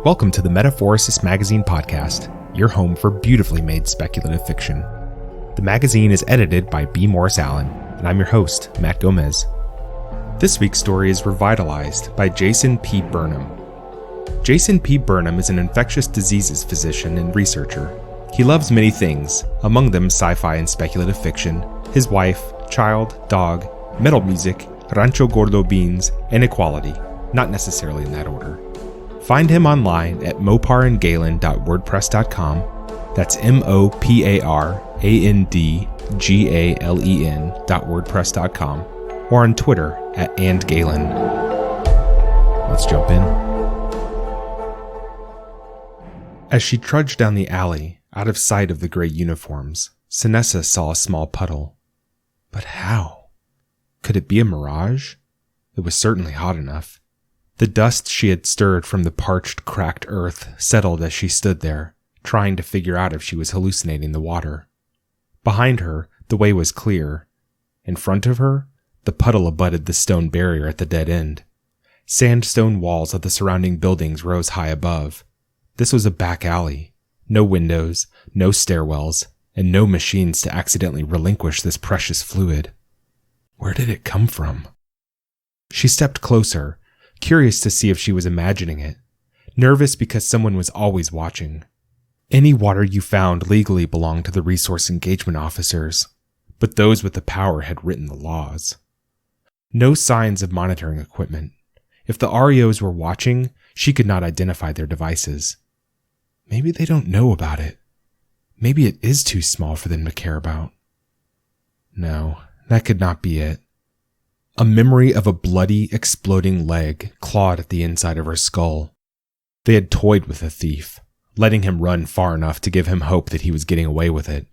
Welcome to the Metaphorosis magazine podcast, your home for beautifully made speculative fiction. The magazine is edited by B. Morris Allen, and I'm your host, Matt Gomez. This week's story is Revitalized by Jason P. Burnham. Jason P. Burnham is an infectious diseases physician and researcher. He loves many things, among them sci-fi and speculative fiction, his wife, child, dog, metal music, Rancho Gordo beans, and equality, not necessarily in that order. Find him online at moparandgalen.wordpress.com. That's moparandgalen.wordpress.com, or on Twitter at @andgalen. Let's jump in. As she trudged down the alley, out of sight of the gray uniforms, Sinessa saw a small puddle. But how? Could it be a mirage? It was certainly hot enough. The dust she had stirred from the parched, cracked earth settled as she stood there, trying to figure out if she was hallucinating the water. Behind her, the way was clear. In front of her, the puddle abutted the stone barrier at the dead end. Sandstone walls of the surrounding buildings rose high above. This was a back alley. No windows, no stairwells, and no machines to accidentally relinquish this precious fluid. Where did it come from? She stepped closer, curious to see if she was imagining it, nervous because someone was always watching. Any water you found legally belonged to the resource engagement officers, but those with the power had written the laws. No signs of monitoring equipment. If the REOs were watching, she could not identify their devices. Maybe they don't know about it. Maybe it is too small for them to care about. No, that could not be it. A memory of a bloody, exploding leg clawed at the inside of her skull. They had toyed with the thief, letting him run far enough to give him hope that he was getting away with it,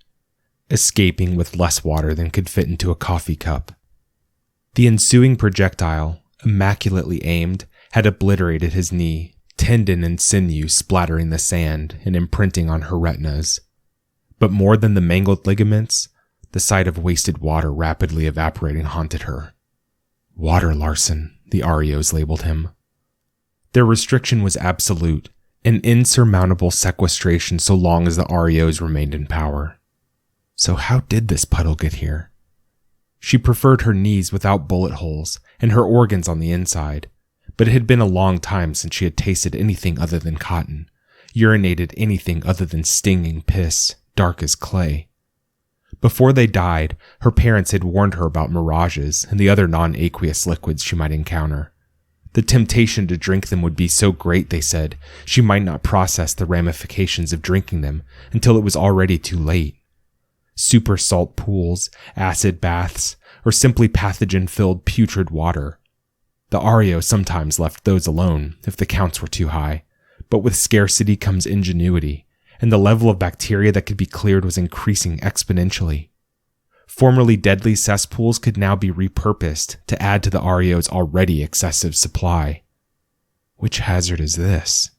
escaping with less water than could fit into a coffee cup. The ensuing projectile, immaculately aimed, had obliterated his knee, tendon and sinew splattering the sand and imprinting on her retinas. But more than the mangled ligaments, the sight of wasted water rapidly evaporating haunted her. Water Larson, the REOs labeled him. Their restriction was absolute, an insurmountable sequestration so long as the REOs remained in power. So how did this puddle get here? She preferred her knees without bullet holes and her organs on the inside, but it had been a long time since she had tasted anything other than cotton, urinated anything other than stinging piss, dark as clay. Before they died, her parents had warned her about mirages and the other non-aqueous liquids she might encounter. The temptation to drink them would be so great, they said, she might not process the ramifications of drinking them until it was already too late. Super salt pools, acid baths, or simply pathogen-filled putrid water. The REO sometimes left those alone if the counts were too high, but with scarcity comes ingenuity, and the level of bacteria that could be cleared was increasing exponentially. Formerly deadly cesspools could now be repurposed to add to the REO's already excessive supply. Which hazard is this?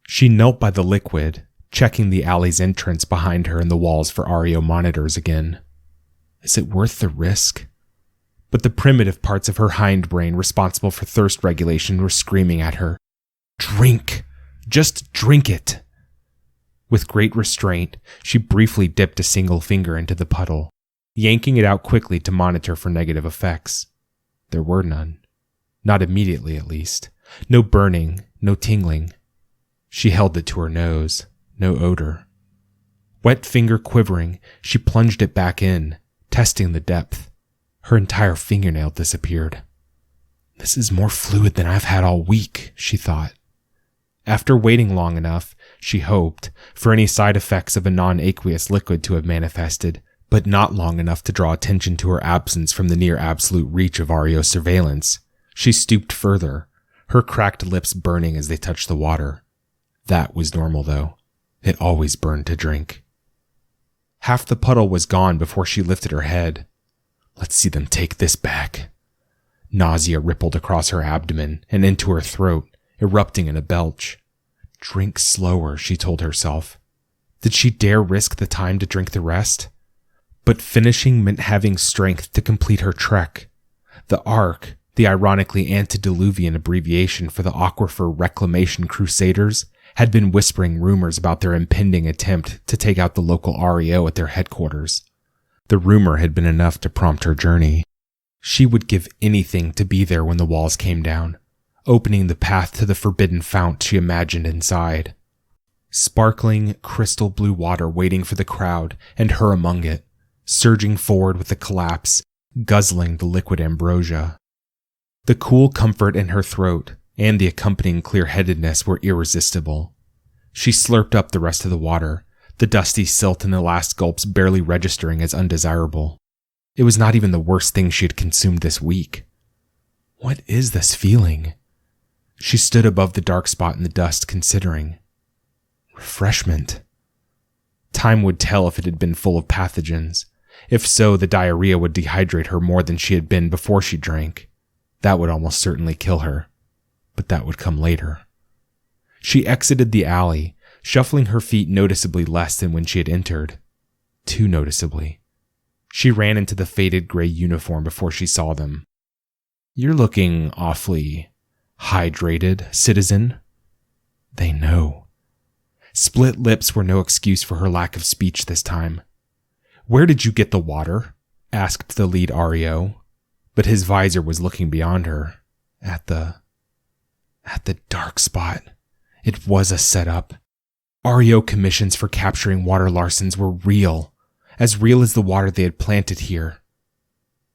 She knelt by the liquid, checking the alley's entrance behind her and the walls for REO monitors again. Is it worth the risk? But the primitive parts of her hindbrain responsible for thirst regulation were screaming at her. Drink! Just drink it! With great restraint, she briefly dipped a single finger into the puddle, yanking it out quickly to monitor for negative effects. There were none. Not immediately, at least. No burning, no tingling. She held it to her nose. No odor. Wet finger quivering, she plunged it back in, testing the depth. Her entire fingernail disappeared. This is more fluid than I've had all week, she thought. After waiting long enough, she hoped, for any side effects of a non-aqueous liquid to have manifested, but not long enough to draw attention to her absence from the near absolute reach of REO surveillance, she stooped further, her cracked lips burning as they touched the water. That was normal, though. It always burned to drink. Half the puddle was gone before she lifted her head. Let's see them take this back. Nausea rippled across her abdomen and into her throat, erupting in a belch. Drink slower, she told herself. Did she dare risk the time to drink the rest? But finishing meant having strength to complete her trek. The arc, the ironically antediluvian abbreviation for the Aquifer Reclamation Crusaders, had been whispering rumors about their impending attempt to take out the local REO at their headquarters. The rumor had been enough to prompt her journey. She would give anything to be there when the walls came down, opening the path to the forbidden fount she imagined inside. Sparkling, crystal blue water waiting for the crowd and her among it, surging forward with the collapse, guzzling the liquid ambrosia. The cool comfort in her throat and the accompanying clear-headedness were irresistible. She slurped up the rest of the water, the dusty silt in the last gulps barely registering as undesirable. It was not even the worst thing she had consumed this week. What is this feeling? She stood above the dark spot in the dust, considering. Refreshment. Time would tell if it had been full of pathogens. If so, the diarrhea would dehydrate her more than she had been before she drank. That would almost certainly kill her. But that would come later. She exited the alley, shuffling her feet noticeably less than when she had entered. Too noticeably. She ran into the faded gray uniform before she saw them. "You're looking awfully hydrated, citizen." They know. Split lips were no excuse for her lack of speech this time. "Where did you get the water?" asked the lead REO, but his visor was looking beyond her, at the dark spot. It was a setup. REO commissions for capturing water larcens were real, as real as the water they had planted here.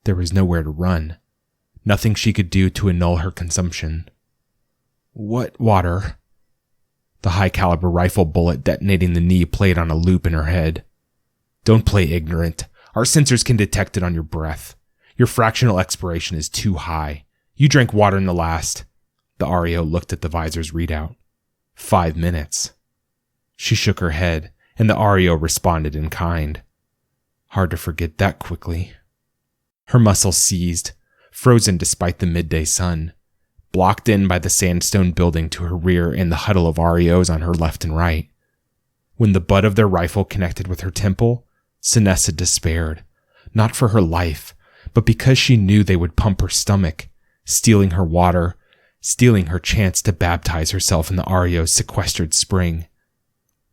There was nowhere to run, nothing she could do to annul her consumption. "What water?" The high-caliber rifle bullet detonating the knee played on a loop in her head. "Don't play ignorant. Our sensors can detect it on your breath. Your fractional expiration is too high. You drank water in the last..." The REO looked at the visor's readout. 5 minutes. She shook her head, and the REO responded in kind. Hard to forget that quickly. Her muscles seized, frozen despite the midday sun, blocked in by the sandstone building to her rear and the huddle of REOs on her left and right. When the butt of their rifle connected with her temple, Sinessa despaired, not for her life, but because she knew they would pump her stomach, stealing her water, stealing her chance to baptize herself in the REO's sequestered spring.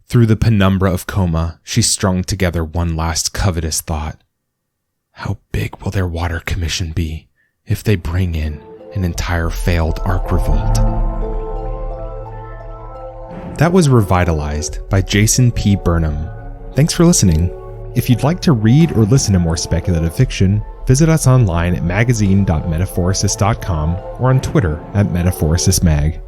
Through the penumbra of coma, she strung together one last covetous thought. How big will their water commission be if they bring in an entire failed Ark revolt? That was Revitalized by Jason P. Burnham. Thanks for listening. If you'd like to read or listen to more speculative fiction, visit us online at magazine.metaphorosis.com or on Twitter @metaphorosismag.